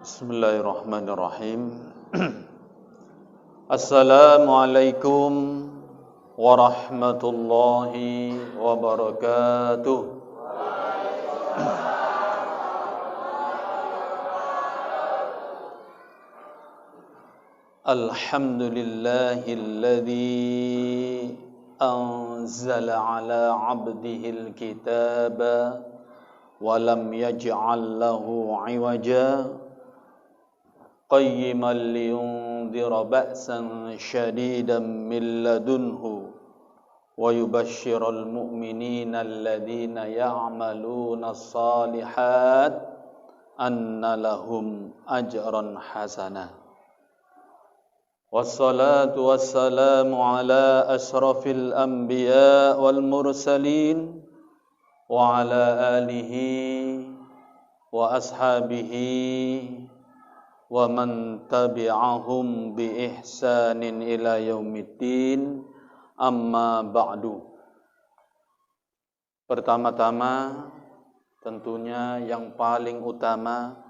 Bismillahirrahmanirrahim. Assalamualaikum warahmatullahi wabarakatuh. Alhamdulillahilladzi anzala ala 'abdihil kitaba wa lam yaj'al lahu 'iwaja قيما لينذر بأسا شديدا من لدنه ويبشر المؤمنين الذين يعملون الصالحات أن لهم أجرا حسنا والصلاة والسلام على أشرف الأنبياء والمرسلين وعلى آله وأصحابه wa man tabi'ahum bi ihsanin ila yaumiddin, amma ba'du. Pertama-tama tentunya yang paling utama,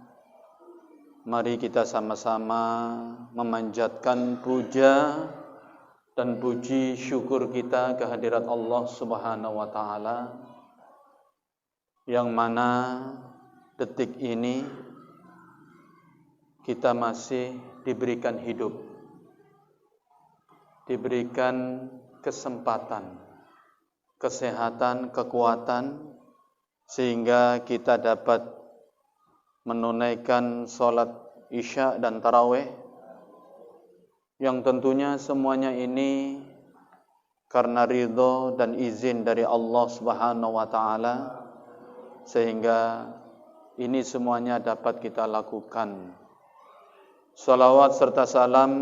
mari kita sama-sama memanjatkan puja dan puji syukur kita kehadirat Allah Subhanahu wa taala, yang mana detik ini kita masih diberikan hidup, diberikan kesempatan, kesehatan, kekuatan, sehingga kita dapat menunaikan sholat isya dan tarawih, yang tentunya semuanya ini karena ridho dan izin dari Allah Subhanahu wa taala, sehingga ini semuanya dapat kita lakukan. Salawat serta salam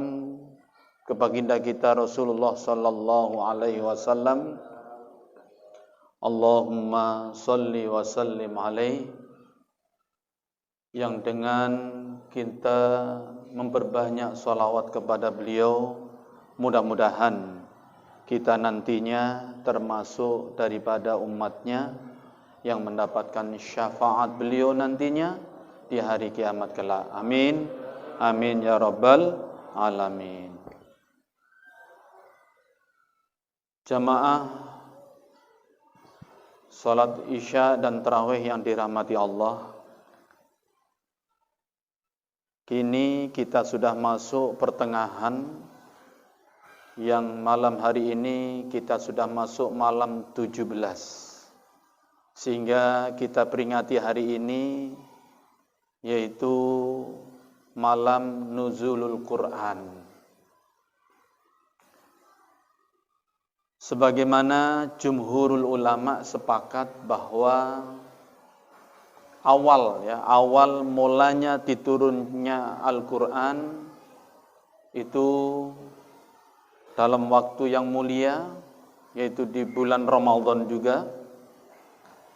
ke baginda kita Rasulullah sallallahu alaihi wasallam. Allahumma salli wa sallim alaihi, yang dengan kita memperbanyak salawat kepada beliau, mudah-mudahan kita nantinya termasuk daripada umatnya yang mendapatkan syafaat beliau nantinya di hari kiamat kelak. Amin. Amin ya rabbal alamin. Jamaah salat isya dan tarawih yang dirahmati Allah, kini kita sudah masuk pertengahan, yang malam hari ini kita sudah masuk malam 17, sehingga kita peringati hari ini yaitu malam nuzulul Quran. Sebagaimana jumhurul ulama sepakat bahwa awal mulanya diturunnya Al-Quran itu dalam waktu yang mulia, yaitu di bulan Ramadan juga,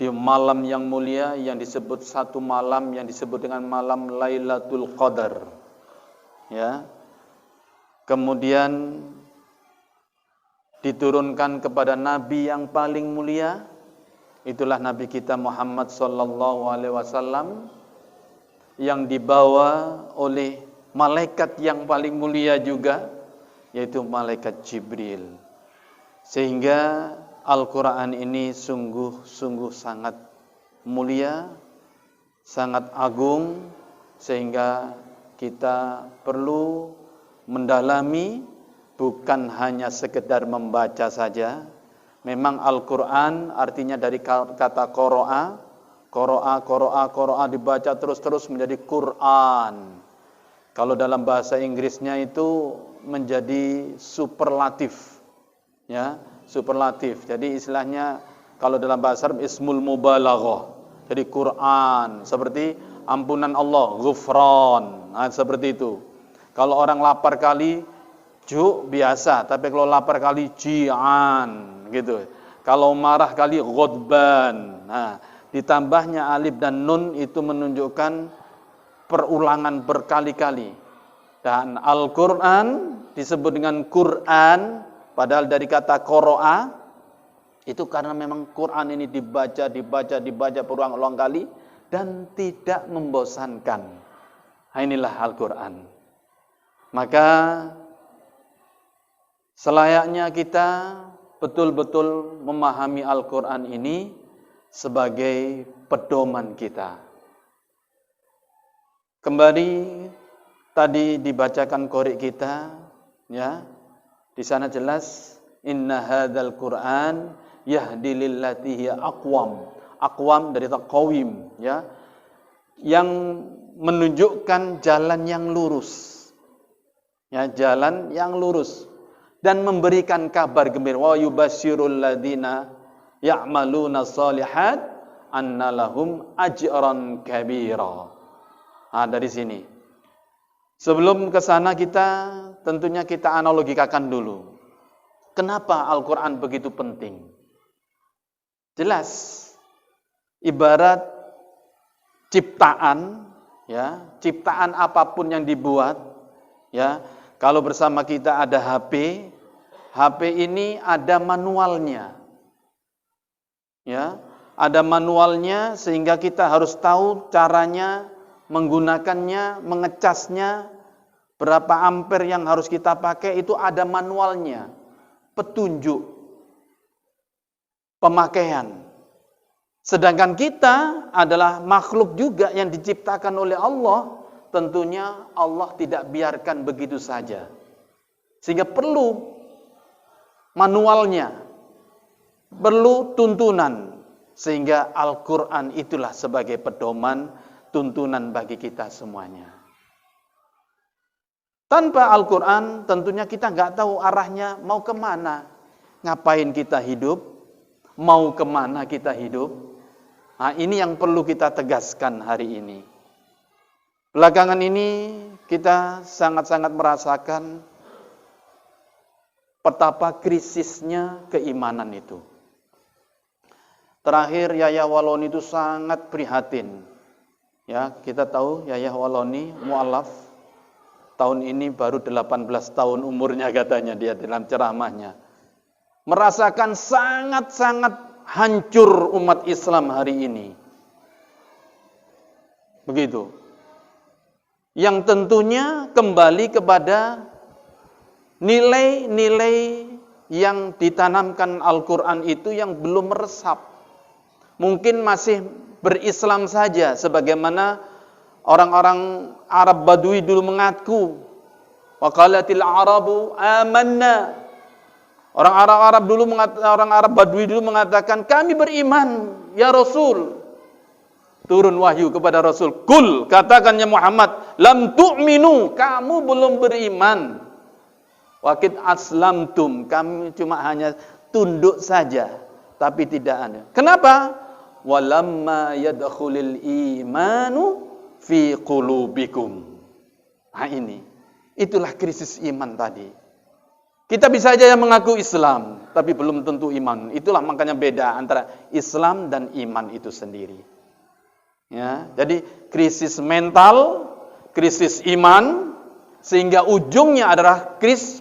di malam yang mulia yang disebut satu malam yang disebut dengan malam Lailatul Qadar. Ya. Kemudian diturunkan kepada nabi yang paling mulia, itulah nabi kita Muhammad sallallahu alaihi wasallam, yang dibawa oleh malaikat yang paling mulia juga, yaitu malaikat Jibril. Sehingga Al-Quran ini sungguh sangat mulia, sangat agung, sehingga kita perlu mendalami, bukan hanya sekedar membaca saja. Memang Al-Quran artinya dari kata qoro'a dibaca terus menjadi Quran. Kalau dalam bahasa Inggrisnya itu menjadi superlatif, ya. Superlatif. Jadi istilahnya kalau dalam bahasa Arab ismul mubalaghah. Jadi Quran seperti ampunan Allah, ghufran. Nah, seperti itu. Kalau orang lapar kali biasa, tapi kalau lapar kali ji'an gitu. Kalau marah kali ghadban. Nah, ditambahnya alif dan nun itu menunjukkan perulangan berkali-kali. Dan Al-Quran disebut dengan Quran, padahal dari kata qoro'a, itu karena memang Quran ini dibaca berulang-ulang kali dan tidak membosankan. Inilah Al-Quran. Maka selayaknya kita betul-betul memahami Al-Quran ini sebagai pedoman kita. Kembali tadi dibacakan qori kita, ya. Di sana jelas, inna hadzal Qur'an yahdi lillati hiya aqwam. Aqwam dari taqawim, ya. Yang menunjukkan jalan yang lurus. Ya, jalan yang lurus dan memberikan kabar gembira, wa yubasyirul ladzina ya'maluna shalihat anna lahum ajran kabira. Nah, dari sini. Sebelum ke sana tentunya kita analogikakan dulu. Kenapa Al-Qur'an begitu penting? Jelas. Ibarat ciptaan, ya, ciptaan apapun yang dibuat, ya. Kalau bersama kita ada HP, HP ini ada manualnya. Ya, ada manualnya sehingga kita harus tahu caranya menggunakannya, mengecasnya, berapa ampere yang harus kita pakai, itu ada manualnya. Petunjuk pemakaian. Sedangkan kita adalah makhluk juga yang diciptakan oleh Allah. Tentunya Allah tidak biarkan begitu saja. Sehingga perlu manualnya, perlu tuntunan. Sehingga Al-Quran itulah sebagai pedoman, tuntunan bagi kita semuanya. Tanpa Al-Quran tentunya kita nggak tahu arahnya mau kemana. Ngapain kita hidup, mau kemana kita hidup. Nah, ini yang perlu kita tegaskan hari ini. Belakangan ini kita sangat-sangat merasakan betapa krisisnya keimanan itu. Terakhir Yahya Waloni itu sangat prihatin. Ya, kita tahu Yahya Waloni mu'alaf tahun ini baru 18 tahun umurnya katanya dia dalam ceramahnya. Merasakan sangat-sangat hancur umat Islam hari ini. Begitu. Yang tentunya kembali kepada nilai-nilai yang ditanamkan Al-Quran itu yang belum meresap. Mungkin masih berislam saja, sebagaimana orang-orang Arab Badui dulu mengaku. Wa qalatil Arabu amanna. Orang Arab Badui dulu mengatakan, kami beriman, ya Rasul. Turun wahyu kepada Rasul. Kul, katakannya Muhammad, lam tu'minu, kamu belum beriman. Waqid aslamtum, kami cuma hanya tunduk saja, tapi tidak ada. Kenapa? Walamma yadkhulul imanu fi qulubikum. Nah ini, itulah krisis iman tadi. Kita bisa saja mengaku Islam, tapi belum tentu iman. Itulah makanya beda antara Islam dan iman itu sendiri. Ya, jadi krisis mental, krisis iman, sehingga ujungnya adalah krisis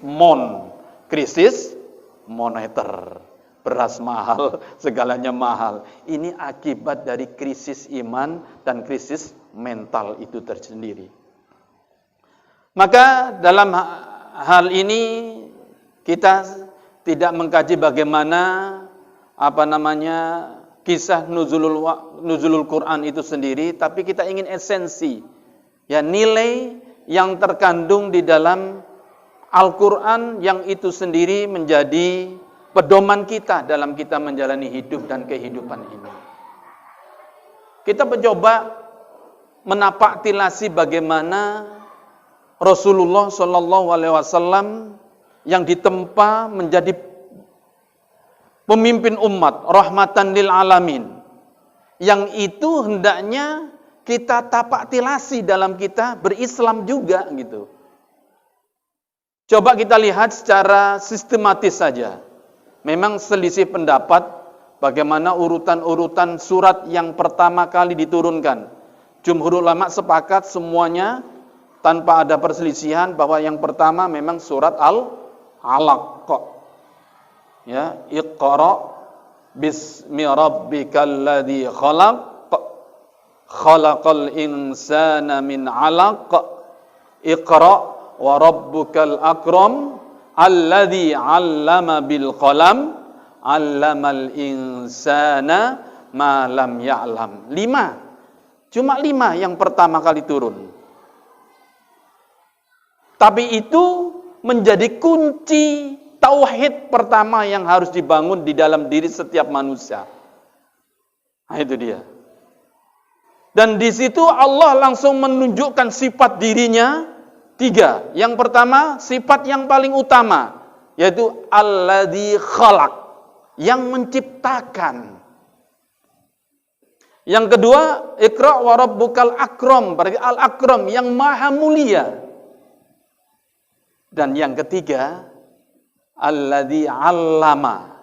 moneter. Beras mahal, segalanya mahal. Ini akibat dari krisis iman dan krisis mental itu tersendiri. Maka dalam hal ini kita tidak mengkaji bagaimana kisah nuzulul Quran itu sendiri, tapi kita ingin esensi, ya, nilai yang terkandung di dalam Al-Quran yang itu sendiri menjadi pedoman kita dalam kita menjalani hidup dan kehidupan ini. Kita mencoba menapaktilasi bagaimana Rasulullah SAW yang ditempa menjadi pemimpin umat, rahmatan lil alamin. Yang itu hendaknya kita tapaktilasi dalam kita berislam juga gitu. Coba kita lihat secara sistematis saja. Memang selisih pendapat bagaimana urutan-urutan surat yang pertama kali diturunkan. Jumhur ulama sepakat semuanya tanpa ada perselisihan bahwa yang pertama memang surat Al-Alaq. Ya, Iqra bismi rabbikal ladzi khalaq khalaqal insana min 'alaq Iqra wa rabbukal akram alladzi 'allama bil qalam 'allamal insana ma lam ya'lam. 5. Cuma 5 yang pertama kali turun. Tapi itu menjadi kunci tauhid pertama yang harus dibangun di dalam diri setiap manusia. Nah, itu dia. Dan di situ Allah langsung menunjukkan sifat dirinya 3. Yang pertama, sifat yang paling utama, yaitu alladzi khalaq, yang menciptakan. Yang kedua, Iqra wa rabbukal akram, berarti al-akram, yang maha mulia. Dan yang ketiga, alladzi 'allama,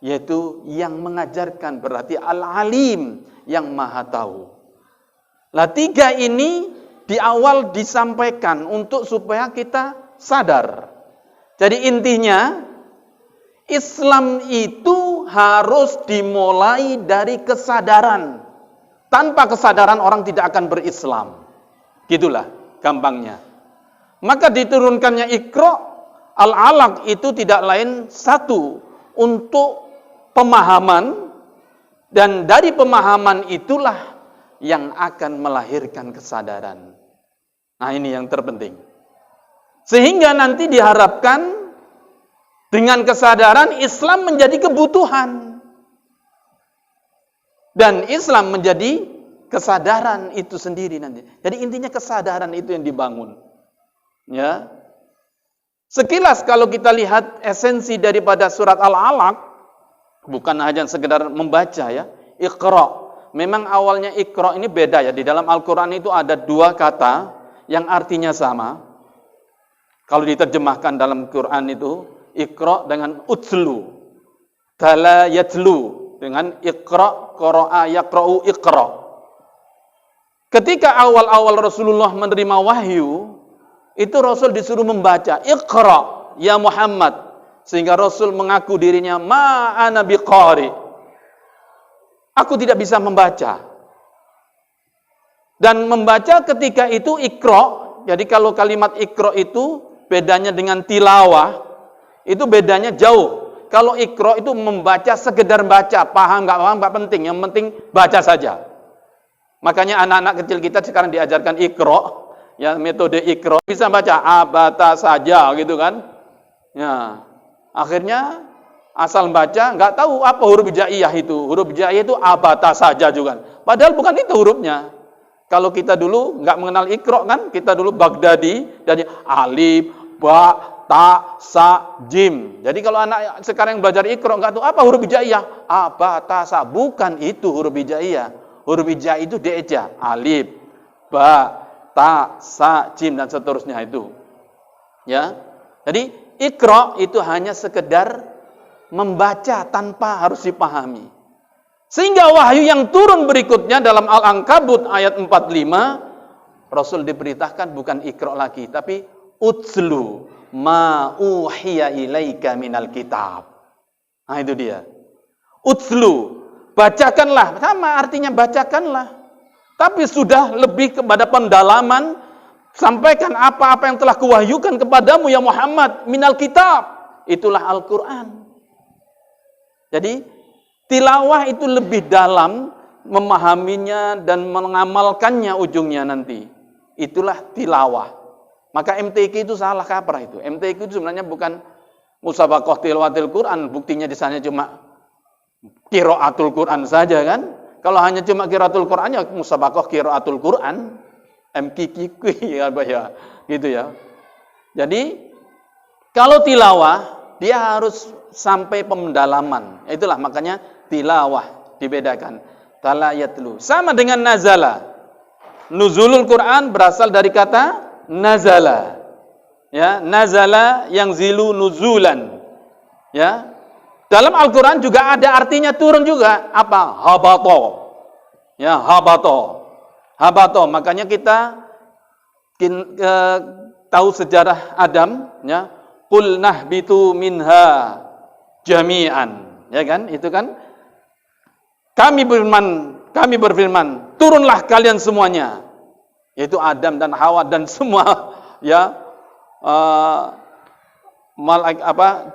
yaitu yang mengajarkan, berarti al-alim, yang maha tahu. Lah 3 ini di awal disampaikan untuk supaya kita sadar. Jadi intinya, Islam itu harus dimulai dari kesadaran. Tanpa kesadaran orang tidak akan berislam. Gitulah gampangnya. Maka diturunkannya Iqra, al-alaq itu tidak lain satu, untuk pemahaman, dan dari pemahaman itulah yang akan melahirkan kesadaran. Nah, ini yang terpenting. Sehingga nanti diharapkan dengan kesadaran Islam menjadi kebutuhan. Dan Islam menjadi kesadaran itu sendiri nanti. Jadi intinya kesadaran itu yang dibangun. Ya. Sekilas kalau kita lihat esensi daripada surat Al-Alaq, bukan hanya sekedar membaca ya, Iqra. Memang awalnya Iqra ini beda ya. Di dalam Al-Quran itu ada 2 kata yang artinya sama. Kalau diterjemahkan dalam Quran itu, Iqra dengan utslu, tala yatlu, dengan Iqra, qara'a yaqra'u Iqra. Ketika awal-awal Rasulullah menerima wahyu, itu Rasul disuruh membaca, Iqra ya Muhammad, sehingga Rasul mengaku dirinya ma ana biqari. Aku tidak bisa membaca. Dan membaca ketika itu Iqra, jadi kalau kalimat Iqra itu bedanya dengan tilawah, itu bedanya jauh. Kalau Iqra itu membaca sekedar baca, paham nggak penting, yang penting baca saja. Makanya anak-anak kecil kita sekarang diajarkan Iqra, ya metode Iqra, bisa baca abata saja gitu kan. Ya, akhirnya asal baca, nggak tahu apa huruf hijaiyah itu. Huruf hijaiyah itu abata saja juga. Padahal bukan itu hurufnya. Kalau kita dulu nggak mengenal Iqra kan, kita dulu Baghdadi, dari alif, ba, ta, sa, jim. Jadi kalau anak sekarang yang belajar Iqra nggak tahu apa huruf hijaiyah. Abata sa, bukan itu huruf hijaiyah. Huruf hijaiyah itu deja, alif, ba, ta, sa, jim, dan seterusnya itu. Ya. Jadi Iqra itu hanya sekedar membaca tanpa harus dipahami. Sehingga wahyu yang turun berikutnya dalam Al-Ankabut ayat 45, Rasul diberitakan bukan Iqra lagi, tapi utslu ma uhiya ilaika minal kitab. Nah itu dia. Utslu, bacakanlah, sama artinya bacakanlah. Tapi sudah lebih kepada pendalaman, sampaikan apa-apa yang telah kuwahyukan kepadamu ya Muhammad minal kitab. Itulah Al-Quran. Jadi tilawah itu lebih dalam memahaminya dan mengamalkannya ujungnya nanti. Itulah tilawah. Maka MTQ itu salah kaprah itu. MTQ itu sebenarnya bukan musabaqah tilawatil Quran, buktinya di sana cuma qiraatul Quran saja kan. Kalau hanya cuma qiraatul Quran ya musabaqah qiraatul Quran, MQQ ya gitu ya. Jadi kalau tilawah dia harus sampai pendalaman. Itulah makanya tilawah dibedakan. Tala yatlu. Sama dengan nazala. Nuzulul Quran berasal dari kata nazala. Ya, nazala yang zilu nuzulan. Ya. Dalam Al-Quran juga ada artinya turun juga. Apa? Habato. Ya, habato. Habato. Makanya kita tahu sejarah Adam, ya. Qul nahbitu minha jami'an, ya kan? Itu kan kami berfirman, turunlah kalian semuanya, yaitu Adam dan Hawa dan semua ya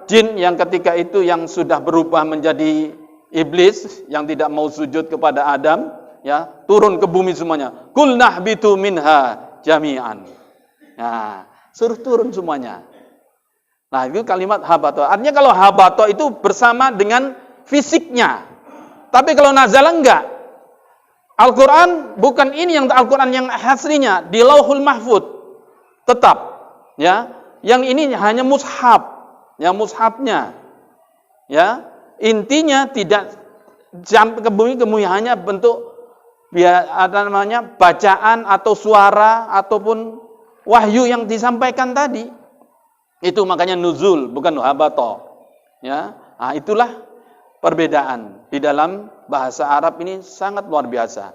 jin yang ketika itu yang sudah berubah menjadi iblis yang tidak mau sujud kepada Adam, ya, turun ke bumi semuanya. Qul nahbitu minha jami'an. Nah, suruh turun semuanya. Nah, itu kalimat habato. Artinya kalau habato itu bersama dengan fisiknya. Tapi kalau nazala enggak. Al-Quran bukan ini yang Al-Quran yang aslinya di Lauhul Mahfud tetap, ya. Yang ini hanya mushaf, ya, mushafnya, ya. Intinya tidak sampai ke bumi hanya bentuk bacaan atau suara ataupun wahyu yang disampaikan tadi. Itu makanya nuzul bukan habato, ya. Nah, itulah perbedaan di dalam bahasa Arab ini sangat luar biasa.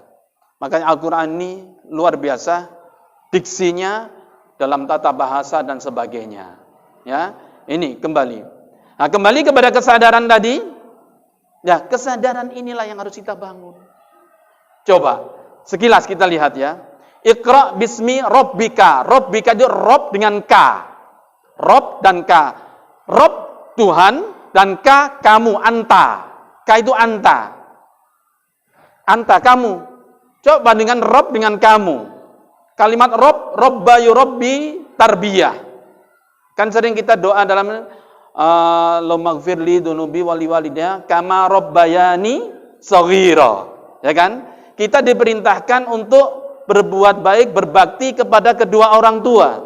Makanya Al-Quran ini luar biasa diksinya dalam tata bahasa dan sebagainya. Ya, ini kembali. Nah, kembali kepada kesadaran tadi. Ya, kesadaran inilah yang harus kita bangun. Coba sekilas kita lihat ya. Iqra bismi rabbika. Rabbika itu Rob dengan K. Rob dan K. Rob Tuhan dan K kamu, anta. K itu anta. Anta kamu. Coba dengan Rob dengan kamu. Kalimat Rob, Robba yurabbi tarbiyah. Kan sering kita doa dalam Allahummaghfirli dunubi wali walidayya kama rabbayani shaghira. Ya kan? Kita diperintahkan untuk berbuat baik, berbakti kepada kedua orang tua.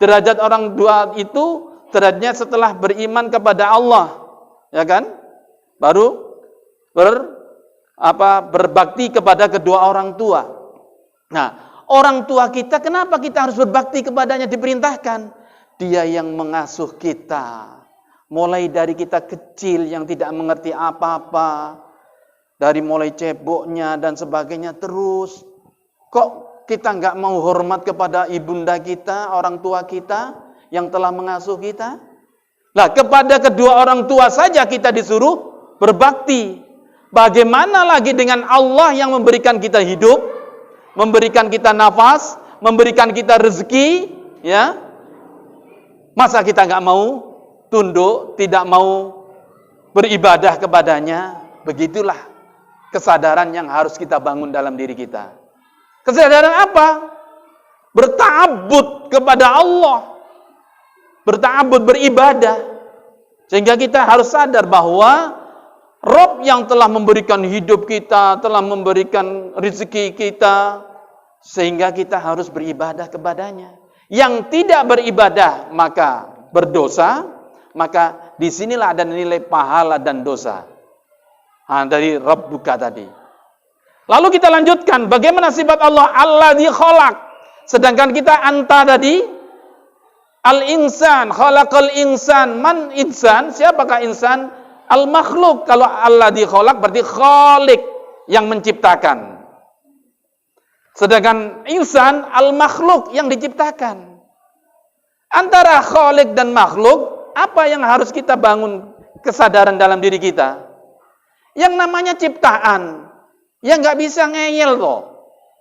Derajat orang tua itu derajatnya setelah beriman kepada Allah, ya kan? Baru berbakti kepada kedua orang tua. Nah, orang tua kita kenapa kita harus berbakti kepadanya diperintahkan? Dia yang mengasuh kita. Mulai dari kita kecil yang tidak mengerti apa-apa, dari mulai ceboknya dan sebagainya terus. Kok kita nggak mau hormat kepada ibunda kita, orang tua kita yang telah mengasuh kita? Nah, kepada kedua orang tua saja kita disuruh berbakti. Bagaimana lagi dengan Allah yang memberikan kita hidup, memberikan kita nafas, memberikan kita rezeki, ya? Masa kita nggak mau tunduk, tidak mau beribadah kepadanya? Begitulah kesadaran yang harus kita bangun dalam diri kita. Kesadaran apa? Berta'abbud kepada Allah. Berta'abbud, beribadah. Sehingga kita harus sadar bahwa Rabb yang telah memberikan hidup kita, telah memberikan rezeki kita, sehingga kita harus beribadah kepadanya. Yang tidak beribadah maka berdosa, maka disinilah ada nilai pahala dan dosa. Dari Rabbuka tadi. Lalu kita lanjutkan, bagaimana sifat Allah? Alladzi khalaq. Sedangkan kita anta tadi, al-insan, khalaqal insan. Man insan? Siapakah insan? Al-makhluk. Kalau alladzi khalaq berarti khaliq, yang menciptakan. Sedangkan insan, al-makhluk, yang diciptakan. Antara khaliq dan makhluk, apa yang harus kita bangun kesadaran dalam diri kita? Yang namanya ciptaan. Ya nggak bisa ngeyel kok.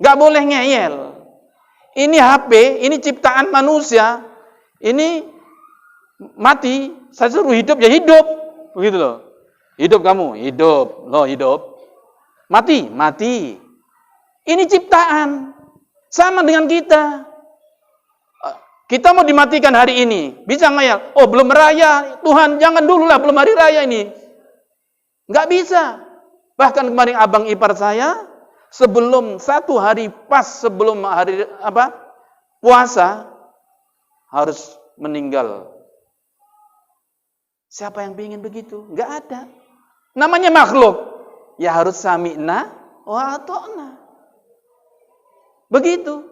Nggak boleh ngeyel. Ini HP, ini ciptaan manusia. Ini mati, saya suruh hidup ya hidup. Begitu loh. Hidup kamu, hidup. Loh, hidup. Mati, mati. Ini ciptaan. Sama dengan kita. Kita mau dimatikan hari ini. Bisa ngeyel. Oh, belum raya. Tuhan, jangan dulu lah, belum hari raya ini. Nggak bisa. Bahkan kemarin abang ipar saya, sebelum satu hari pas sebelum hari puasa, harus meninggal. Siapa yang ingin begitu? Nggak ada. Namanya makhluk. Ya harus sami'na wa ata'na. Begitu.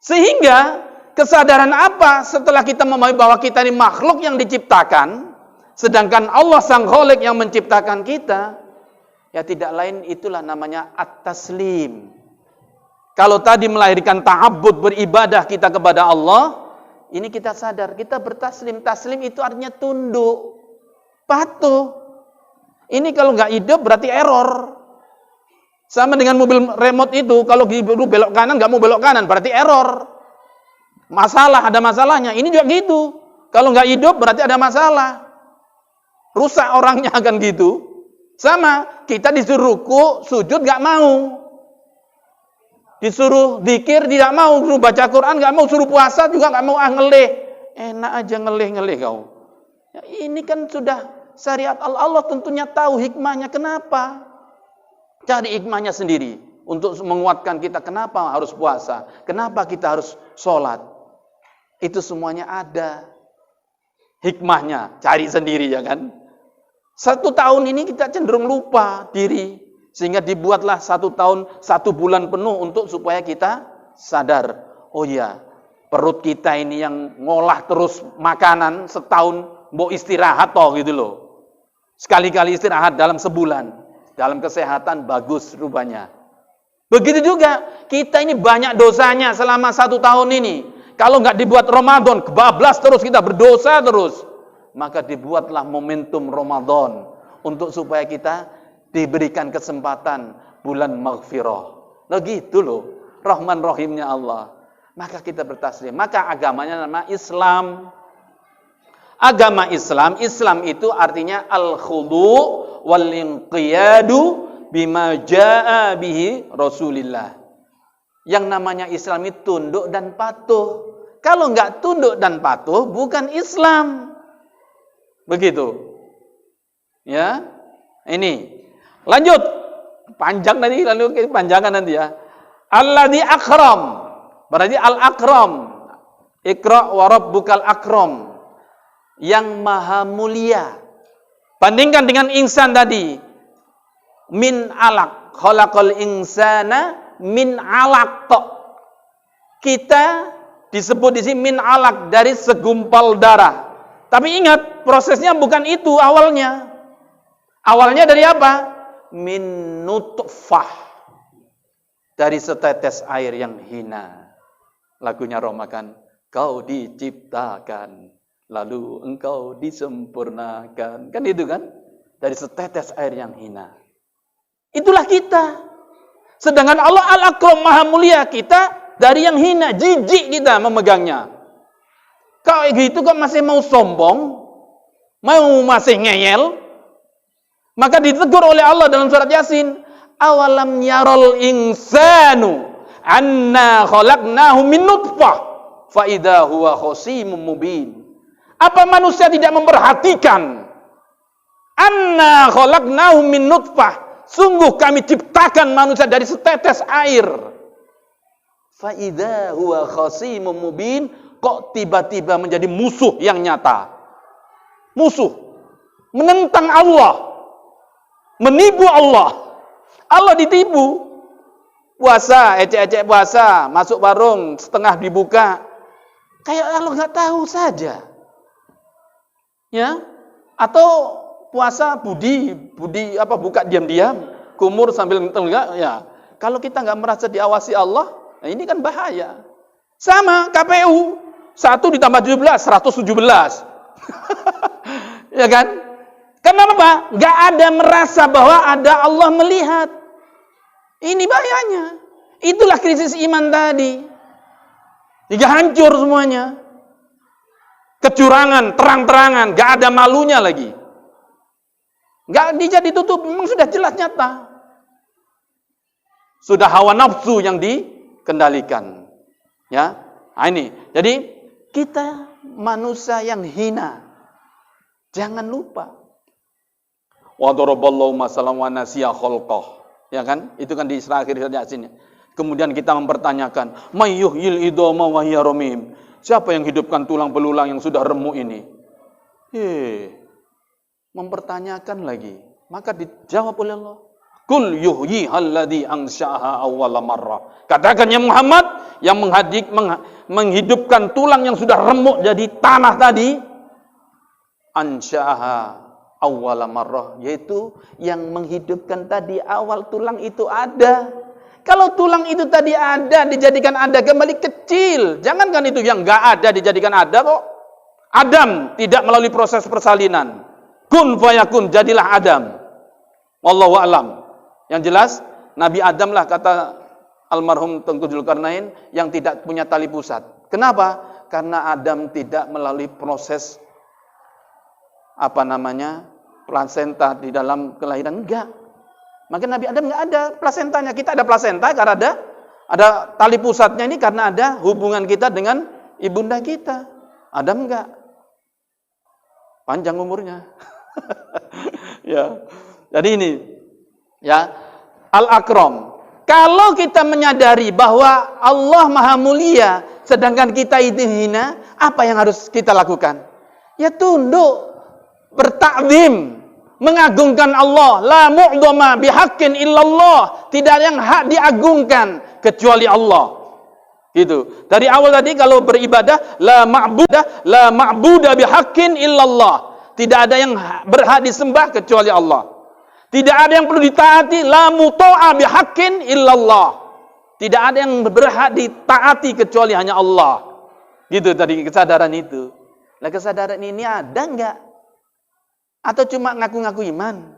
Sehingga kesadaran apa setelah kita memahami bahwa kita ini makhluk yang diciptakan, sedangkan Allah sang Khaliq yang menciptakan kita, ya tidak lain itulah namanya at-taslim. Kalau tadi melahirkan ta'abbud, beribadah kita kepada Allah, ini kita sadar, kita bertaslim. Taslim itu artinya tunduk, patuh. Ini kalau nggak hidup berarti error. Sama dengan mobil remote itu, kalau belok kanan nggak mau belok kanan, berarti error. Masalah, ada masalahnya. Ini juga gitu. Kalau nggak hidup berarti ada masalah. Rusak orangnya akan gitu. Sama, kita disuruh ruku, sujud nggak mau. Disuruh zikir tidak mau, suruh baca Quran nggak mau, suruh puasa juga nggak mau, ngeleh. Enak aja ngeleh kau. Ya, ini kan sudah syariat Allah tentunya tahu hikmahnya kenapa. Cari hikmahnya sendiri untuk menguatkan kita kenapa harus puasa, kenapa kita harus sholat. Itu semuanya ada hikmahnya, cari sendiri ya kan. 1 tahun ini kita cenderung lupa diri, sehingga dibuatlah 1 tahun 1 bulan penuh untuk supaya kita sadar. Oh iya, perut kita ini yang ngolah terus makanan setahun, mau istirahat toh gitu loh. Sekali-kali istirahat dalam sebulan, dalam kesehatan bagus rupanya. Begitu juga kita ini banyak dosanya selama 1 tahun ini. Kalau nggak dibuat Ramadan, kebablas terus kita berdosa terus. Maka dibuatlah momentum Ramadan untuk supaya kita diberikan kesempatan bulan maghfirah. Nah gitu loh, Rahman Rahimnya Allah. Maka kita bertaslim. Maka agamanya nama Islam. Agama Islam, Islam itu artinya al-khudu' wal-inqiyadu bima jaa bihi Rasulillah. Yang namanya Islam itu tunduk dan patuh. Kalau nggak tunduk dan patuh, bukan Islam. Begitu. Ya. Ini. Lanjut. Panjang nanti, lalu panjangan nanti ya. Alladzi akram. Berarti al-akram. Iqra wa rabbukal akram. Yang maha mulia. Bandingkan dengan insan tadi. Min alaq. Khalaqal insana min alaq. Kita disebut di sini min alaq, dari segumpal darah. Tapi ingat, prosesnya bukan itu awalnya. Awalnya dari apa? Min nutfah. Dari setetes air yang hina. Lagunya Roma kan, kau diciptakan, lalu engkau disempurnakan. Kan itu kan? Dari setetes air yang hina. Itulah kita. Sedangkan Allah al-akram, maha mulia, kita dari yang hina, jijik kita memegangnya. Kalau gitu kok masih mau sombong, masih ngeyel, maka ditegur oleh Allah dalam surat Yasin, awalam yarol insanu anna khalaqnahu min nutfah fa idza huwa khasimun mubin. Apa manusia tidak memperhatikan anna khalaqnahu min nutfah, sungguh kami ciptakan manusia dari setetes air. Fa idza huwa khasimun mubin, kok tiba-tiba menjadi musuh yang nyata. Musuh. Menentang Allah. Menipu Allah. Allah ditipu. Puasa, ecek-ecek puasa, masuk warung, setengah dibuka. Kayak Allah nggak tahu saja. Ya? Atau puasa budi buka diam-diam, kumur sambil tenggak, ya. Kalau kita nggak merasa diawasi Allah, nah ini kan bahaya. Sama KPU. 1 ditambah 17, 117. Ya kan? Kenapa? Gak ada merasa bahwa ada Allah melihat. Ini bahayanya. Itulah krisis iman tadi. Jika hancur semuanya. Kecurangan, terang-terangan, gak ada malunya lagi. Gak bisa ditutup, memang sudah jelas nyata. Sudah hawa nafsu yang dikendalikan. Ya, nah ini. Jadi kita manusia yang hina. Jangan lupa. Wa daraballahu masalan wa nasiya khalqah. Ya kan? Itu kan di akhir Yasin. Kemudian kita mempertanyakan, may yuhyil idama wa hiya ramim. Siapa yang hidupkan tulang belulang yang sudah remuk ini? Mempertanyakan lagi. Maka dijawab oleh Allah. Kul yuhyi alladhi ansha'aha awwala marrah. Katakan ya Muhammad, yang menghidupkan tulang yang sudah remuk jadi tanah tadi, ansha'aha awwala marrah, yaitu yang menghidupkan tadi awal tulang itu ada. Kalau tulang itu tadi ada, dijadikan ada kembali kecil. Jangankan itu yang enggak ada dijadikan ada kok. Adam tidak melalui proses persalinan. Kun fayakun, jadilah Adam. Wallahu a'lam. Yang jelas, Nabi Adam lah kata almarhum Tengku Zulkarnain yang tidak punya tali pusat. Kenapa? Karena Adam tidak melalui proses plasenta di dalam kelahiran, enggak. Maka Nabi Adam enggak ada plasentanya. Kita ada plasenta karena ada tali pusatnya ini karena ada hubungan kita dengan ibunda kita. Adam enggak. Panjang umurnya. Ya. Jadi ini ya, al-akram. Kalau kita menyadari bahwa Allah Maha Mulia sedangkan kita itu hina, apa yang harus kita lakukan? Ya tunduk, bertakzim, mengagungkan Allah. La mu'dhama bihaqqin illallah. Tidak ada yang hak diagungkan kecuali Allah. Gitu. Dari awal tadi kalau beribadah la ma'buda bihaqqin illallah. Tidak ada yang berhak disembah kecuali Allah. Tidak ada yang perlu ditaati, la muta'a bihaqqin illallah. Tidak ada yang berhak ditaati kecuali hanya Allah. Gitu tadi kesadaran itu. Nah, kesadaran ini ada enggak? Atau cuma ngaku-ngaku iman?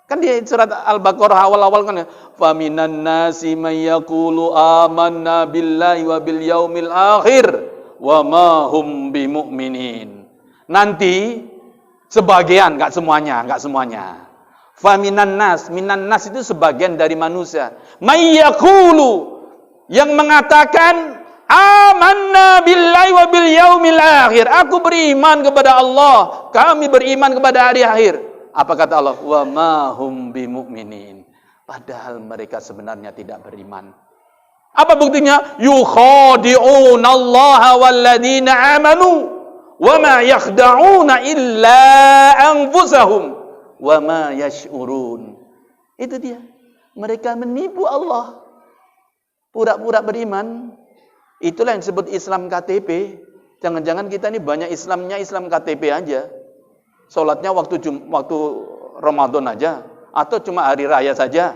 Kan di surat Al-Baqarah awal-awal kan, faminan nasi may yaqulu amanna billahi wa bil yaumil akhir wa ma hum bimumin. Nanti sebagian, enggak semuanya. Faminan nas, minan nas itu sebagian dari manusia. May yaqulu, yang mengatakan amanna billahi wa bil yaumil akhir. Aku beriman kepada Allah, kami beriman kepada hari akhir. Apa kata Allah? Wa ma hum bimumin. Padahal mereka sebenarnya tidak beriman. Apa buktinya? Yukhadi'una Allah walladzina amanu wa ma yakhda'una illa anfusahum wa ma yash'urun. Itu dia. Mereka menipu Allah. Pura-pura beriman. Itulah yang disebut Islam KTP. Jangan-jangan kita ini banyak Islamnya Islam KTP aja. Sholatnya waktu Ramadan aja. Atau cuma hari raya saja.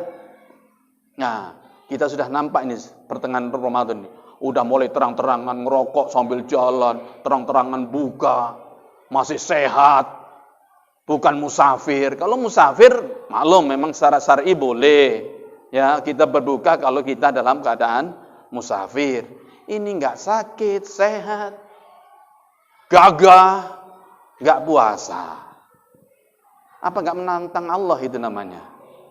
Nah, kita sudah nampak ini pertengahan Ramadan ini. Udah mulai terang-terangan ngerokok sambil jalan. Terang-terangan buka. Masih sehat. Bukan musafir. Kalau musafir, maklum memang secara syar'i boleh. Ya, kita berbuka kalau kita dalam keadaan musafir. Ini enggak sakit, sehat. Gagah, enggak puasa. Apa enggak menantang Allah itu namanya?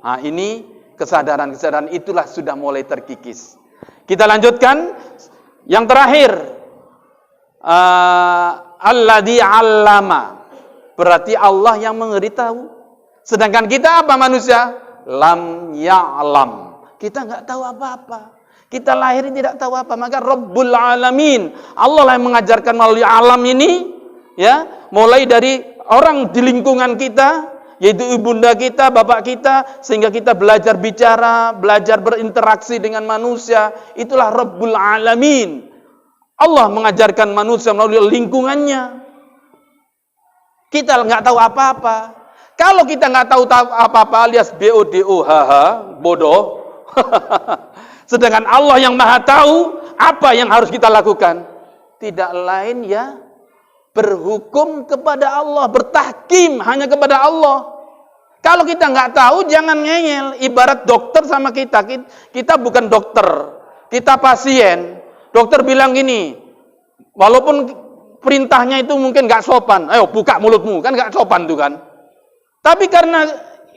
Nah, ini kesadaran-kesadaran itulah sudah mulai terkikis. Kita lanjutkan yang terakhir. Alladzi 'allama. Berarti Allah yang memberitahu. Sedangkan kita apa manusia? Lam ya'lam. Kita enggak tahu apa-apa. Kita lahir tidak tahu apa. Maka Rabbul Alamin, Allah lah yang mengajarkan melalui alam ini, ya, mulai dari orang di lingkungan kita, yaitu ibunda kita, bapak kita, sehingga kita belajar bicara, belajar berinteraksi dengan manusia. Itulah Rabbul Alamin. Allah mengajarkan manusia melalui lingkungannya. Kita nggak tahu apa-apa. Kalau kita nggak tahu apa-apa alias BODO, bodoh. Sedangkan Allah yang maha tahu apa yang harus kita lakukan. Tidak lain ya berhukum kepada Allah, bertahkim hanya kepada Allah. Kalau kita nggak tahu jangan ngeyel. Ibarat dokter sama kita bukan dokter, kita pasien. Dokter bilang gini, walaupun perintahnya itu mungkin gak sopan. Ayo buka mulutmu, kan gak sopan tuh kan. Tapi karena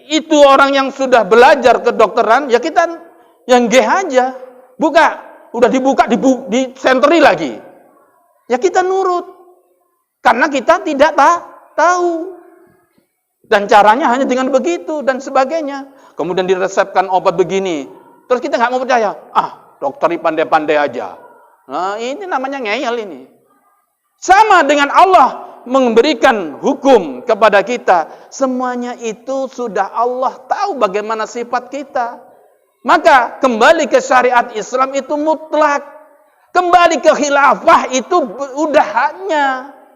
itu orang yang sudah belajar kedokteran, ya kita yang geh aja. Buka, udah dibuka, disenteri lagi. Ya kita nurut. Karena kita tidak tahu. Dan caranya hanya dengan begitu dan sebagainya. Kemudian diresepkan obat begini. Terus kita gak mau percaya. Dokter pandai-pandai aja. Nah ini namanya ngeyel ini. Sama dengan Allah memberikan hukum kepada kita. Semuanya itu sudah Allah tahu bagaimana sifat kita. Maka kembali ke syariat Islam itu mutlak. Kembali ke khilafah itu udah haknya.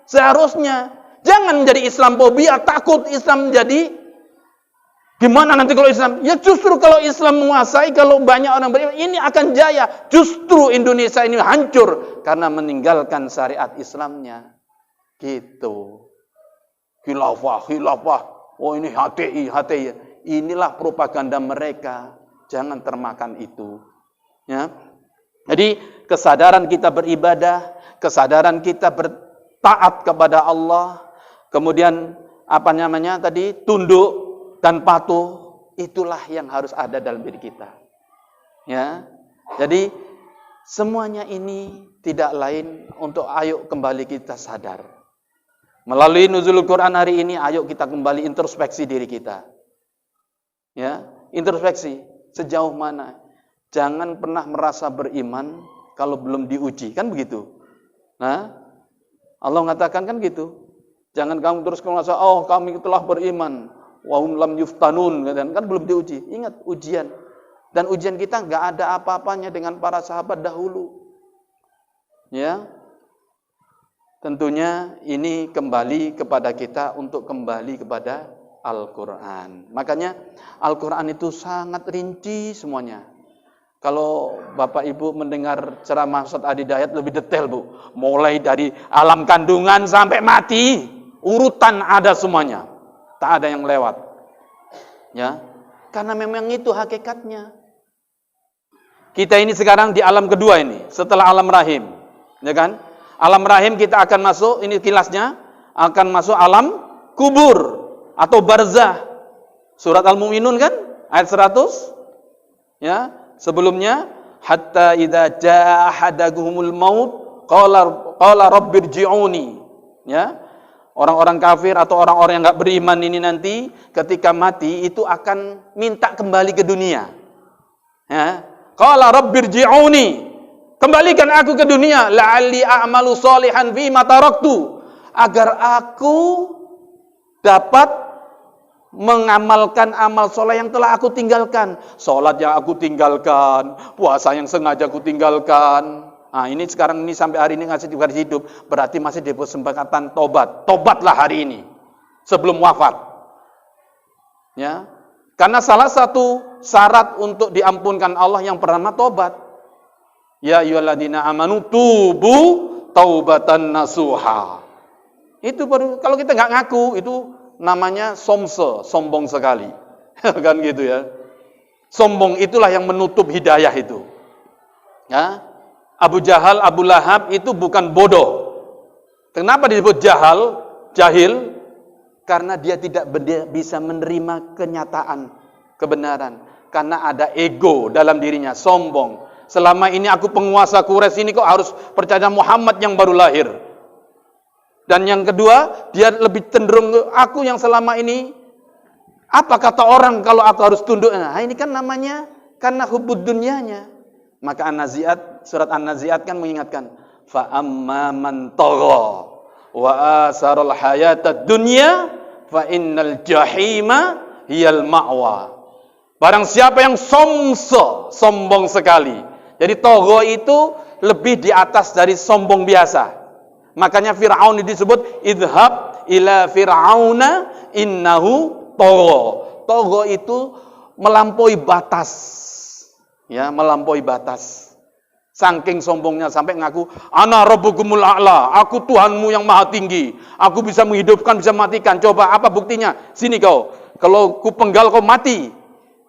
Seharusnya. Jangan menjadi Islamfobia, takut Islam menjadi gimana nanti kalau Islam? Ya justru kalau Islam menguasai, kalau banyak orang beriman, ini akan jaya. Justru Indonesia ini hancur karena meninggalkan syariat Islamnya. Gitu. Khilafah. Oh ini HTI. Inilah propaganda mereka. Jangan termakan itu. Ya. Jadi kesadaran kita beribadah, kesadaran kita bertaat kepada Allah, kemudian tunduk dan patuh, itulah yang harus ada dalam diri kita. Ya. Jadi semuanya ini tidak lain untuk ayo kembali kita sadar. Melalui nuzulul Quran hari ini, ayo kita kembali introspeksi diri kita. Ya, introspeksi sejauh mana. Jangan pernah merasa beriman kalau belum diuji, kan begitu. Nah, Allah mengatakan kan gitu. Jangan kamu terus merasa, oh kami telah beriman, wa hum lam yuftanun, kan belum diuji. Ingat ujian. Dan ujian kita nggak ada apa-apanya dengan para sahabat dahulu. Ya, tentunya ini kembali kepada kita untuk kembali kepada Al-Quran. Makanya Al-Quran itu sangat rinci semuanya. Kalau Bapak Ibu mendengar ceramah Ustaz Adi Dayat lebih detail, Bu. Mulai dari alam kandungan sampai mati, urutan ada semuanya. Tak ada yang lewat. Ya, karena memang itu hakikatnya. Kita ini sekarang di alam kedua ini, setelah alam rahim. Ya kan? Alam rahim kita akan masuk, ini kilasnya, akan masuk alam kubur atau barzah. Surat Al-Mu'minun kan? Ayat 100. Ya, sebelumnya hatta idza jaa ahadakumul maut qala rabbirji'uni. Ya. Orang-orang kafir atau orang-orang yang enggak beriman ini nanti ketika mati itu akan minta kembali ke dunia. Ya. Qala rabbirji'uni. Kembalikan aku ke dunia, la'alli a'malu sholihan fi ma taraktu, agar aku dapat mengamalkan amal soleh yang telah aku tinggalkan. Salat yang aku tinggalkan, puasa yang sengaja aku tinggalkan. Nah, ini sekarang ini sampai hari ini ngasih garis hidup, berarti masih di kesempatan tobat. Tobatlah hari ini sebelum wafat. Ya. Karena salah satu syarat untuk diampunkan Allah yang pertama tobat. Ya ayyuhalladzina amanu tubu taubatan nasuha. Itu baru, kalau kita nggak ngaku itu namanya somse, sombong sekali. Kan gitu ya. Sombong itulah yang menutup hidayah itu. Ya. Abu Jahal, Abu Lahab itu bukan bodoh. Kenapa disebut jahil? Karena dia tidak bisa menerima kenyataan, kebenaran. Karena ada ego dalam dirinya, sombong. Selama ini aku penguasa Quraisy ini kok harus percaya Muhammad yang baru lahir. Dan yang kedua, dia lebih cenderung aku yang selama ini, apa kata orang kalau aku harus tunduk? Nah, ini kan namanya karena hubud dunyanya. Maka An-Nazi'at, surat An-Nazi'at kan mengingatkan, fa amma man tagha wa asarul hayatad dunya fa innal jahima hiyal ma'wa. Barang siapa yang sombong sekali. Jadi tagha itu lebih di atas dari sombong biasa. Makanya Fir'aun disebut idhab ila fir'auna innahu tagha. Tagha itu melampaui batas. Ya, melampaui batas. Saking sombongnya sampai ngaku ana rabbukumul a'la, aku Tuhanmu yang maha tinggi. Aku bisa menghidupkan, bisa mematikan. Coba apa buktinya? Sini kau. Kalau ku penggal kau mati.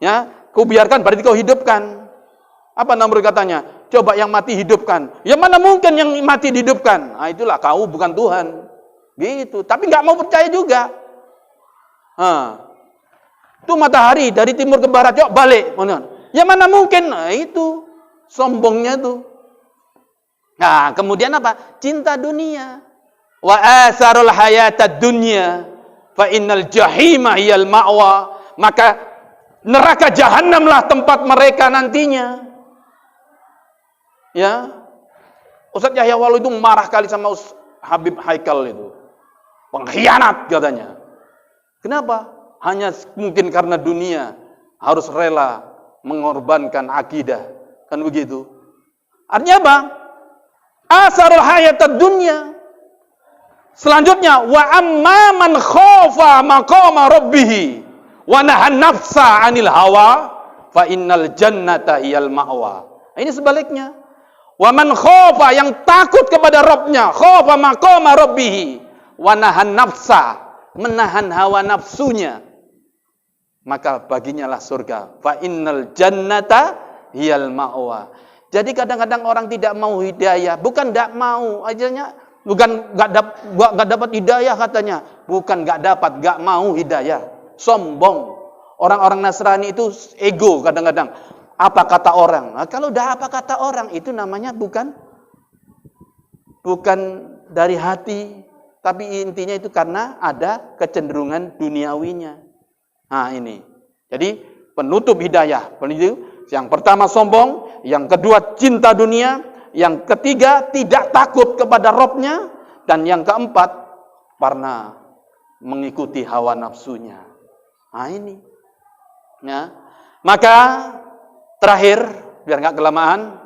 Ya, ku biarkan berarti kau hidupkan. Apa nomor katanya? Coba yang mati hidupkan. Ya mana mungkin yang mati dihidupkan? Nah, itulah kau bukan Tuhan. Gitu. Tapi nggak mau percaya juga. Itu matahari dari timur ke barat, yuk balik. Ya mana mungkin? Nah, itu sombongnya tuh. Nah, kemudian apa? Cinta dunia. Wa asarul hayatad dunya fa innal jahima hiyal ma'wa. Maka neraka jahanamlah tempat mereka nantinya. Ya. Ustaz Yahya Walu itu marah kali sama Habib Haikal itu. Pengkhianat katanya. Kenapa? Hanya mungkin karena dunia harus rela mengorbankan akidah. Kan begitu. Artinya apa? Asarul hayatad dunya. Selanjutnya wa amma man khafa maqama rabbih wa nahan nafsa 'anil hawa fa innal jannata hiyal ma'wa. Ini sebaliknya. Wa man khafa yang takut kepada Rabbnya, khafa maqama rabbih wa nahan nafsa, menahan hawa nafsunya, maka baginya lah surga. Fa innal jannata hiyal ma'wa. Jadi kadang-kadang orang tidak mau hidayah, bukan tidak mau, ajarnya bukan nggak dapat hidayah katanya, bukan nggak mau hidayah, sombong. Orang-orang Nasrani itu ego kadang-kadang. Apa kata orang? Nah, kalau udah apa kata orang itu namanya bukan dari hati, tapi intinya itu karena ada kecenderungan duniawinya. Nah ini, jadi penutup hidayah, yang pertama sombong, yang kedua cinta dunia, yang ketiga tidak takut kepada Robnya, dan yang keempat karena mengikuti hawa nafsunya. Nah ini, ya. Maka terakhir, biar nggak kelamaan,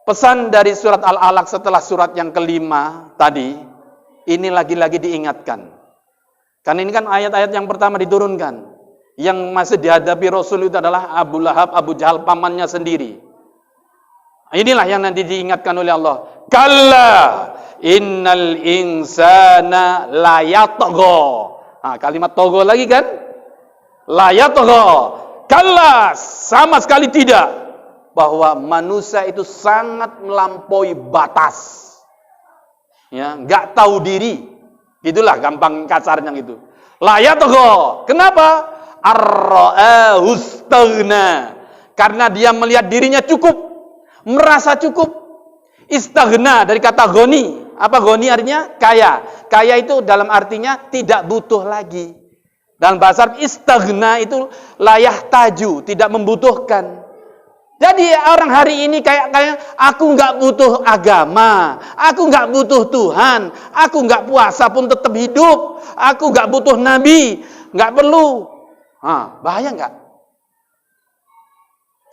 pesan dari surat Al-Alaq setelah surat yang kelima tadi, ini lagi-lagi diingatkan. Karena ini kan ayat-ayat yang pertama diturunkan. Yang masih dihadapi Rasul itu adalah Abu Lahab, Abu Jahal, pamannya sendiri. Inilah yang nanti diingatkan oleh Allah. Kalla innal insana la yatgha. Nah, kalimat togo lagi kan? La yatgha. Kalla, sama sekali tidak. Bahwa manusia itu sangat melampaui batas. Ya, enggak tahu diri. Itulah gampang kasarnya gitu. La yatgha. Kenapa? Ar-ra'ahu istaghna. Karena dia melihat dirinya cukup, merasa cukup. Istaghna dari kata ghani. Apa ghani artinya? Kaya. Kaya itu dalam artinya tidak butuh lagi. Dalam bahasa Arab istaghna itu layah taju, tidak membutuhkan. Jadi orang hari ini kayak aku nggak butuh agama, aku nggak butuh Tuhan, aku nggak puasa pun tetap hidup, aku nggak butuh Nabi, nggak perlu. Bahaya nggak?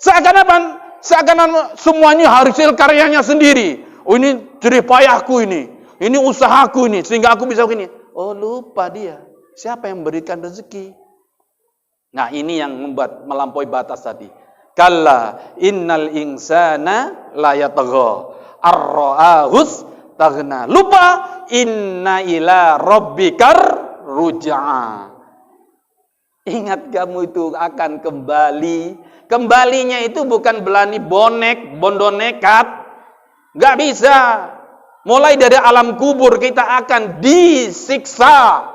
Seakan-akan semuanya hasil karyanya sendiri. Oh ini jerih payahku ini usahaku ini, sehingga aku bisa begini. Oh lupa dia, siapa yang memberikan rezeki? Nah ini yang membuat melampaui batas tadi. Kalla innal insana la yatgha ar-ra'ahus taghna. Lupa inna ila rabbikar ruj'a. Ingat kamu itu akan kembali. Kembalinya itu bukan belani bondo nekat. Enggak bisa. Mulai dari alam kubur kita akan disiksa.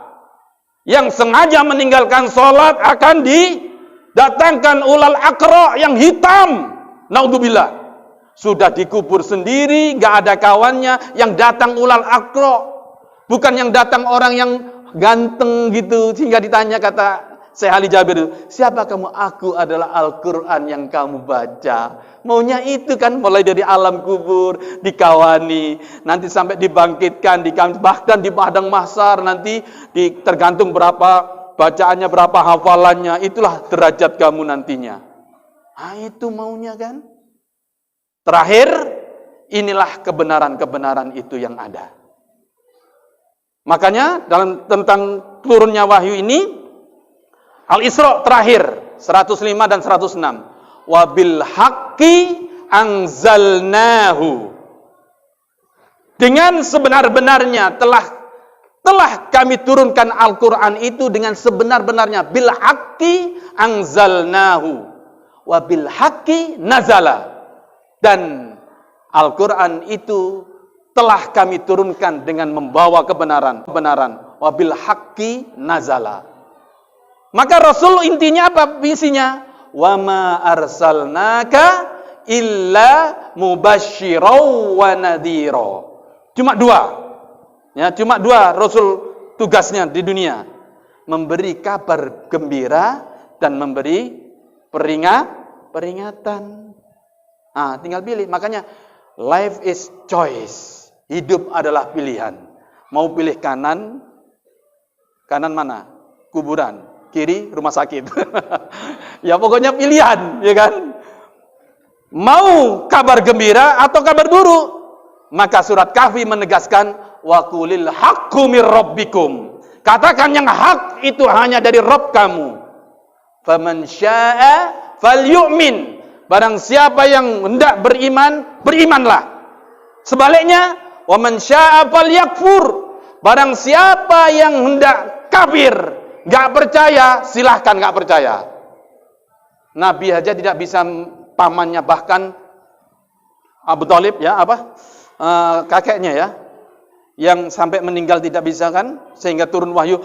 Yang sengaja meninggalkan sholat akan didatangkan ulal akra yang hitam. Naudzubillah. Sudah dikubur sendiri, enggak ada kawannya, yang datang ulal akra. Bukan yang datang orang yang ganteng gitu sehingga ditanya kata Syekh Ali Jabir, siapa kamu? Aku adalah Al-Quran yang kamu baca. Maunya itu kan, mulai dari alam kubur, dikawani, nanti sampai dibangkitkan, bahkan di padang mahsyar, nanti tergantung berapa bacaannya, berapa hafalannya, itulah derajat kamu nantinya. Itu maunya kan. Terakhir, inilah kebenaran-kebenaran itu yang ada. Makanya, tentang turunnya wahyu ini, Al-Isra terakhir 105 dan 106. Wabil haqqi anzalnahu. Dengan sebenar-benarnya telah kami turunkan Al-Qur'an itu dengan sebenar-benarnya. Bil haqqi anzalnahu. Wabil haqqi nazala. Dan Al-Qur'an itu telah kami turunkan dengan membawa kebenaran. Wabil haqqi nazala. Maka Rasul intinya apa visinya? Wa ma arsalnaka illa mubasysyirau wa nadhira. Cuma dua Rasul tugasnya di dunia. Memberi kabar gembira dan memberi peringatan. Tinggal pilih. Makanya life is choice. Hidup adalah pilihan. Mau pilih kanan mana? Kuburan. Kiri rumah sakit. Ya pokoknya pilihan, ya kan? Mau kabar gembira atau kabar buruk? Maka surat Kahfi menegaskan wa qulil haqqu mir rabbikum. Katakan yang hak itu hanya dari Rabb kamu. Faman syaa'a falyu'min. Barang siapa yang hendak beriman, berimanlah. Sebaliknya, wa man syaa'a falyakfur. Barang siapa yang hendak kafir, nggak percaya, silahkan nggak percaya. Nabi aja tidak bisa pamannya bahkan Abu Thalib ya, kakeknya ya, yang sampai meninggal tidak bisa kan, sehingga turun wahyu,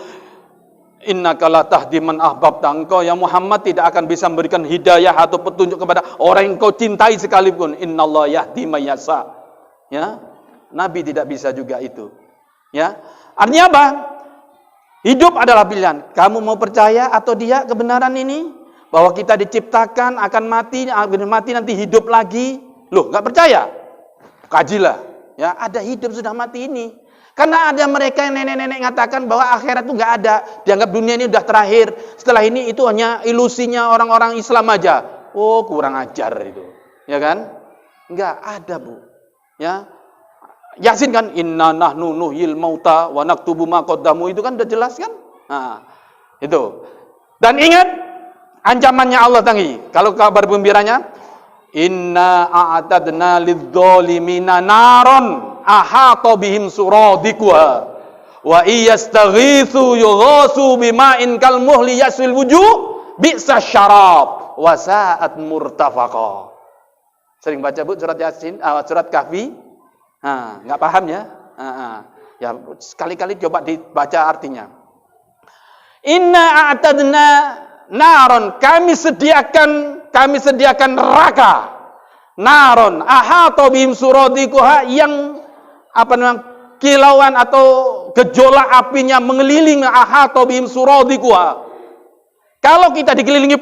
innaka la tahdi man ahbabta, engkau ya Muhammad tidak akan bisa memberikan hidayah atau petunjuk kepada orang yang kau cintai sekalipun. Innallaha yahdi may yasha. Ya, Nabi tidak bisa juga itu. Ya, artinya apa? Hidup adalah pilihan. Kamu mau percaya atau dia kebenaran ini? Bahwa kita diciptakan akan mati nanti hidup lagi. Loh, nggak percaya? Kajilah. Ya, ada hidup sudah mati ini. Karena ada mereka yang nenek-nenek mengatakan bahwa akhirat itu nggak ada. Dianggap dunia ini sudah terakhir. Setelah ini itu hanya ilusinya orang-orang Islam aja. Oh, kurang ajar itu. Ya kan? Nggak ada, Bu. Ya. Yasin kan, inna nahnu nuhyil mauta wa naktubu ma qaddamu, itu kan udah jelas kan? Nah, itu. Dan ingat ancamannya Allah tadi. Kalau kabar gembiranya, inna a'tadna lidz-dzalimina naron ahata bihim suradikuha wa iyastaghitsu yughasu bima'in kal muhli yaswil wujuh bi'sa syarab wa sa'at murtafaqa. Sering baca Bu surat Yasin, surat Kahfi? Nggak paham ya? Ya sekali-kali coba dibaca artinya. Inna a'tadna naron, kami sediakan neraka. Naron ahata bihim suradikuha, yang kilauan atau gejolak apinya mengelilingi ahata bihim suradikuha. Kalau kita dikelilingi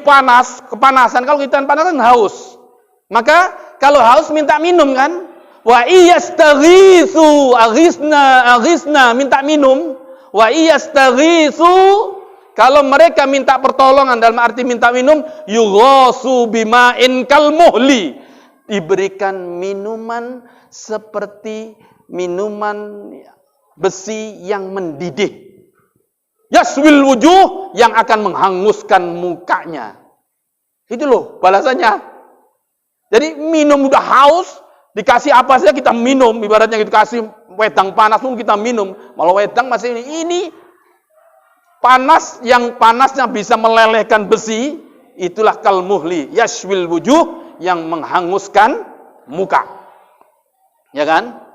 kepanasan, kalau kita panasan haus. Maka kalau haus minta minum kan? Wa iyastaghitsu aghithna minta minum. Wa iyastaghitsu, kalau mereka minta pertolongan dalam arti minta minum, yughasu bima'in kal muhli, diberikan minuman seperti minuman besi yang mendidih. Yaswil wujuh, yang akan menghanguskan mukanya. Itu loh balasannya. Jadi minum udah haus, dikasih apa saja kita minum, ibaratnya gitu, kasih wedang panas pun kita minum. Malah wedang masih ini panas, yang panasnya bisa melelehkan besi, itulah kal muhli yaswil wujuh, yang menghanguskan muka. Ya kan?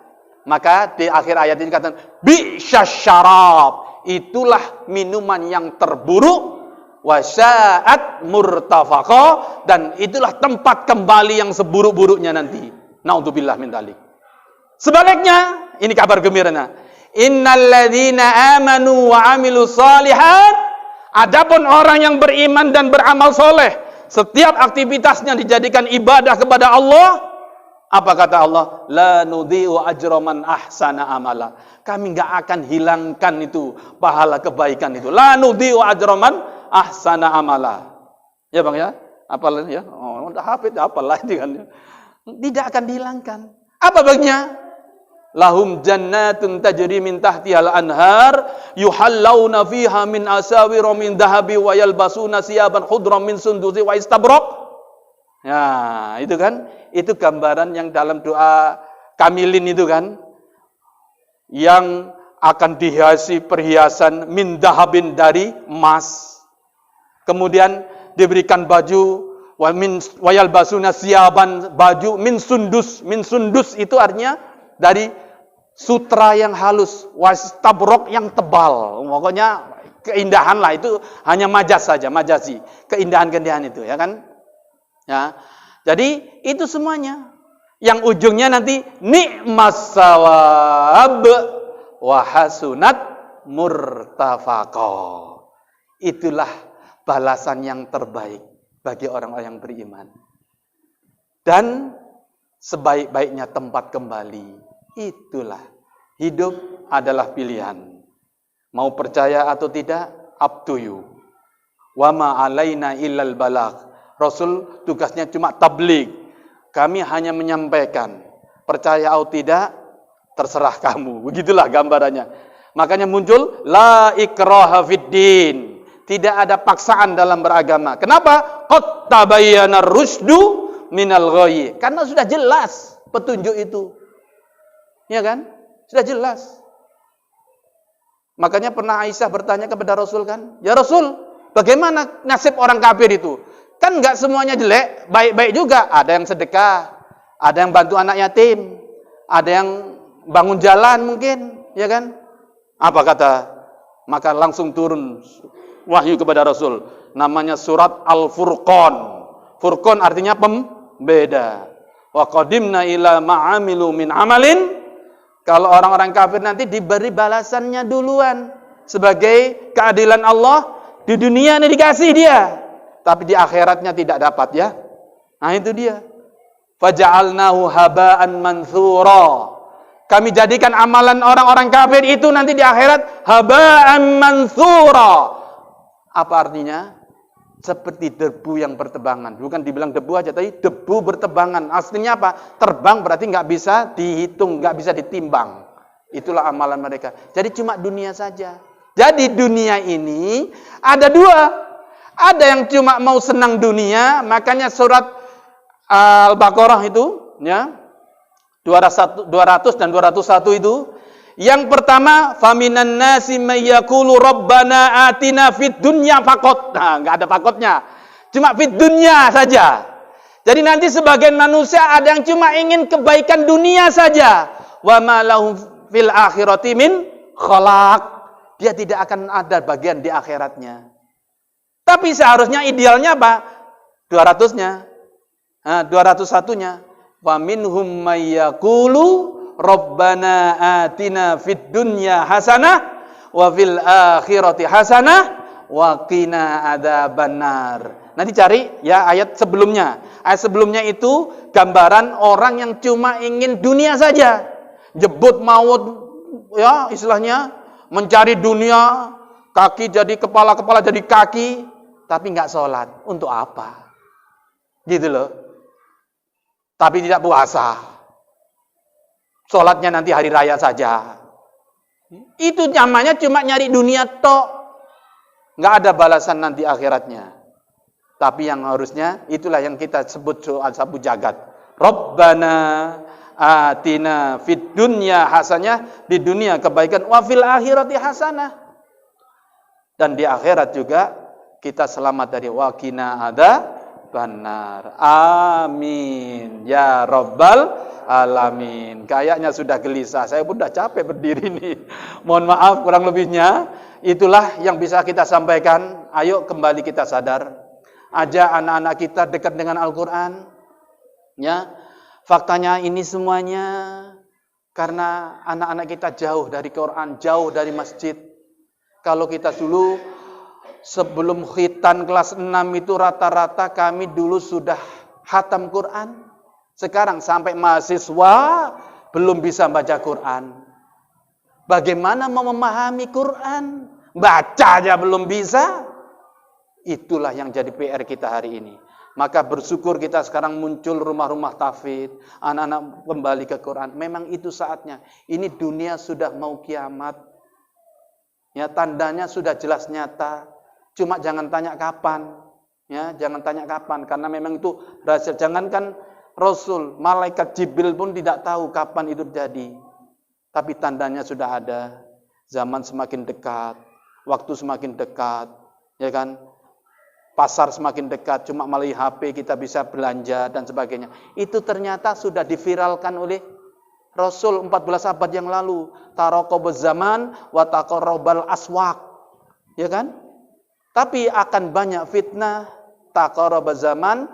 Maka di akhir ayat ini katakan bi'sya syarab, itulah minuman yang terburuk, wasya'at murtafaqa, dan itulah tempat kembali yang seburuk-buruknya nanti. Naudzubillah min dzalik. Sebaliknya, ini kabar gembiranya. Innalladzina amanu wa amilus shalihat, adapun orang yang beriman dan beramal soleh, setiap aktivitasnya dijadikan ibadah kepada Allah. Apa kata Allah? La nudhi'u ajra man ahsana amala. Kami enggak akan hilangkan itu pahala kebaikan itu. La nudhi'u ajra man ahsana amala. Ya Bang ya? Apal ya? Oh, udah hafid apalah itu kan. Tidak akan dihilangkan. Apa baginya? Lahum jannatun tajri min tahtihal anhar yuhallawna fiha min asawira min dhahabi wa yalbasuna siyaban khudran min sundusi wa istabraq. Ya, itu kan? Itu gambaran yang dalam doa Kamilin itu kan? Yang akan dihiasi perhiasan min dhahabin, dari emas. Kemudian diberikan baju wayal basuna siaban, baju min sundus. Min sundus itu artinya dari sutra yang halus, wastabrok yang tebal. Pokoknya keindahan lah, itu hanya majaz saja, majazi. Keindahan-keindahan itu, ya kan? Ya. Jadi itu semuanya yang ujungnya nanti ni'mas sawab wa hasunat murtafaqa. Itulah balasan yang terbaik bagi orang-orang yang beriman. Dan sebaik-baiknya tempat kembali, itulah hidup adalah pilihan. Mau percaya atau tidak, up to you. Wa ma alaina illal balagh. Rasul tugasnya cuma tabligh. Kami hanya menyampaikan. Percaya atau tidak, terserah kamu. Begitulah gambarannya. Makanya muncul la ikraha fiddin. Tidak ada paksaan dalam beragama. Kenapa? Qad tabayyana rusdu minal ghayy. Karena sudah jelas petunjuk itu. Ya kan? Sudah jelas. Makanya pernah Aisyah bertanya kepada Rasul kan, "Ya Rasul, bagaimana nasib orang kafir itu? Kan enggak semuanya jelek, baik-baik juga. Ada yang sedekah, Ada yang bantu anak yatim, ada yang bangun jalan mungkin, ya kan? Apa kata? Maka langsung turun wahyu kepada Rasul. Namanya surat Al-Furqan. Furqan artinya pembeda. Wa qadimna ila ma'amilu min amalin. Kalau orang-orang kafir nanti diberi balasannya duluan. Sebagai keadilan Allah, di dunia ini dikasih dia. Tapi di akhiratnya tidak dapat ya. Nah itu dia. Faja'alnahu haba'an manthura. Kami jadikan amalan orang-orang kafir itu nanti di akhirat haba'an manthura. Apa artinya? Seperti debu yang bertebangan. Bukan dibilang debu aja, tapi debu bertebangan. Aslinya apa? Terbang berarti nggak bisa dihitung, nggak bisa ditimbang. Itulah amalan mereka. Jadi cuma dunia saja. Jadi dunia ini ada dua. Ada yang cuma mau senang dunia, makanya surat Al-Baqarah itu, ya, 200 dan 201 itu. Yang pertama, faminan nasi may yaqulu rabbana atina fid dunya faqat. Nah, enggak ada faqatnya. Cuma fid dunya saja. Jadi nanti sebagian manusia ada yang cuma ingin kebaikan dunia saja. Wa ma lahum fil akhirati min khalaq. Dia tidak akan ada bagian di akhiratnya. Tapi seharusnya idealnya apa? 200-nya. Nah, 201-nya. Wa minhum may yaqulu Rabbana atina fid dunya hasanah wa fil akhirati hasanah wa qina adzabannar. Nanti cari ya ayat sebelumnya. Ayat sebelumnya itu gambaran orang yang cuma ingin dunia saja. Jebut maut ya istilahnya, mencari dunia, kaki jadi kepala, kepala jadi kaki, tapi enggak sholat. Untuk apa? Gitu loh. Tapi tidak puasa. Sholatnya nanti hari raya saja. Itu namanya cuma nyari dunia tok. Nggak ada balasan nanti akhiratnya. Tapi yang harusnya, itulah yang kita sebut soal sabu jagat. Rabbana atina fid dunya hasanah. Di dunia kebaikan. Wa fil akhirati hasanah. Dan di akhirat juga kita selamat dari waqina adzabannar. Amin. Ya Rabbal alamin. Kayaknya sudah gelisah. Saya pun sudah capek berdiri nih. Mohon maaf kurang lebihnya. Itulah yang bisa kita sampaikan. Ayo kembali kita sadar. Ajak anak-anak kita dekat dengan Al-Quran. Ya. Faktanya ini semuanya karena anak-anak kita jauh dari Quran, jauh dari masjid. Kalau kita dulu sebelum khitan kelas 6 itu rata-rata kami dulu sudah khatam Quran. Sekarang sampai mahasiswa belum bisa baca Quran. Bagaimana mau memahami Quran? Baca aja belum bisa. Itulah yang jadi PR kita hari ini. Maka bersyukur kita sekarang muncul rumah-rumah tahfidz, anak-anak kembali ke Quran. Memang itu saatnya. Ini dunia sudah mau kiamat. Ya, tandanya sudah jelas nyata. Cuma jangan tanya kapan. Ya, jangan tanya kapan karena memang itu rahasia. Jangankan Rasul, malaikat Jibril pun tidak tahu kapan itu terjadi. Tapi tandanya sudah ada. Zaman semakin dekat, waktu semakin dekat, ya kan? Pasar semakin dekat, cuma melalui HP kita bisa belanja dan sebagainya. Itu ternyata sudah diviralkan oleh Rasul 14 abad yang lalu. Taraqabaz zaman wa taqarrabal aswaq. Ya kan? Tapi akan banyak fitnah, taqarrabaz zaman,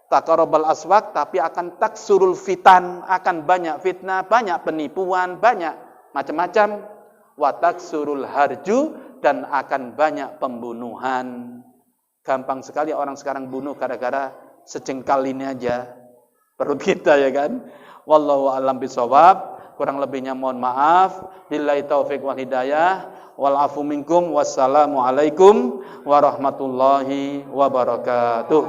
taqarrabal aswaq, tapi akan taksurul fitan, akan banyak fitnah, banyak penipuan, banyak macam-macam. Wa taksurul harju, dan akan banyak pembunuhan. Gampang sekali orang sekarang bunuh gara-gara sejengkal ini aja perut kita, ya kan. Wallahu a'lam bishawab. Kurang lebihnya mohon maaf. Billahi taufik wal hidayah. Wal afu minkum. Wassalamualaikum warahmatullahi wabarakatuh.